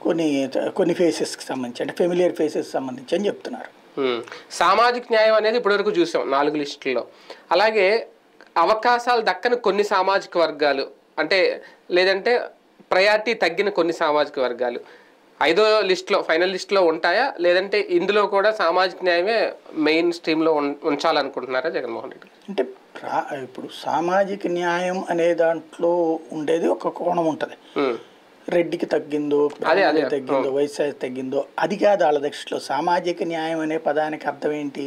కొన్ని కొన్ని ఫేసెస్కి సంబంధించి, అంటే ఫెమిలియర్ ఫేసెస్ సంబంధించి అని చెప్తున్నారు. సామాజిక న్యాయం అనేది ఇప్పటివరకు చూసాం 4 లిస్టుల్లో. అలాగే అవకాశాలు దక్కని కొన్ని సామాజిక వర్గాలు, అంటే లేదంటే ప్రయారిటీ తగ్గిన కొన్ని సామాజిక వర్గాలు 5వ లిస్టులో, ఫైనల్ లిస్టులో ఉంటాయా, లేదంటే ఇందులో కూడా సామాజిక న్యాయమే మెయిన్ స్ట్రీమ్లో ఉంచాలనుకుంటున్నారా జగన్మోహన్ రెడ్డి? అంటే ఇప్పుడు సామాజిక న్యాయం అనే దాంట్లో ఉండేది ఒక కోణం ఉంటుంది. రెడ్డికి తగ్గిందో, తగ్గిందో, వైశ్య తగ్గిందో, అది కాదు వాళ్ళ దృష్టిలో. సామాజిక న్యాయం అనే పదానికి అర్థం ఏంటి?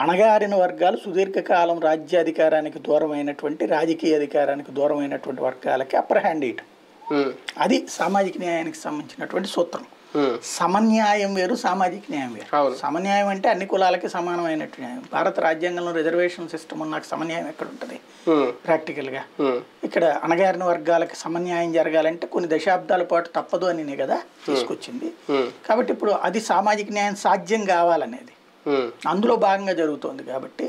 అణగారిన వర్గాలు, సుదీర్ఘకాలం రాజ్యాధికారానికి దూరమైనటువంటి, రాజకీయ అధికారానికి దూరమైనటువంటి వర్గాలకి అప్పర్ హ్యాండ్ ఇవ్వటం. అది సామాజిక న్యాయానికి సంబంధించినటువంటి సూత్రం. సమన్యాయం వేరు, సామాజిక న్యాయం వేరు. సమన్యాయం అంటే అన్ని కులాలకి సమానమైనట్టు న్యాయం. భారత రాజ్యాంగంలో రిజర్వేషన్ సిస్టమ్ నాకు సమన్యాయం ఎక్కడ ఉంటుంది ప్రాక్టికల్ గా? ఇక్కడ అణగారిన వర్గాలకి సమన్యాయం జరగాలంటే కొన్ని దశాబ్దాల పాటు తప్పదు అని కదా తీసుకొచ్చింది. కాబట్టి ఇప్పుడు అది సామాజిక న్యాయం సాధ్యం కావాలనేది అందులో భాగంగా జరుగుతోంది. కాబట్టి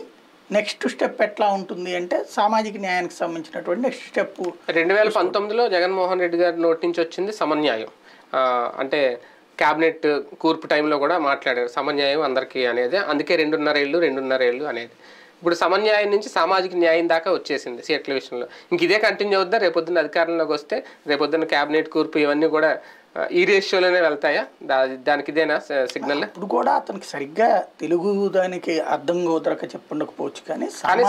నెక్స్ట్ స్టెప్ ఎట్లా ఉంటుంది అంటే సామాజిక న్యాయానికి సంబంధించినటువంటి నెక్స్ట్ స్టెప్ 2019లో జగన్మోహన్ రెడ్డి గారి నోటి నుంచి వచ్చింది సమన్యాయం. అంటే క్యాబినెట్ కూర్పు టైంలో కూడా మాట్లాడారు సమన్యాయం అందరికీ అనేది. అందుకే 2.5 ఏళ్ళు అనేది. ఇప్పుడు సమన్యాయం నుంచి సామాజిక న్యాయం దాకా వచ్చేసింది సీట్ల విషయంలో. ఇంక ఇదే కంటిన్యూ అవుతుందా? రేపొద్దున అధికారంలోకి వస్తే రేపొద్దున క్యాబినెట్ కూర్పు ఇవన్నీ కూడా ఈ రేషియోలోనే వెళ్తాయా? దానికి ఇదేనా సిగ్నల్? ఇప్పుడు కూడా అతనికి సరిగ్గా తెలుగు దానికి అర్థం కుదరక చెప్పకపోవచ్చు, కానీ సమన్యాయం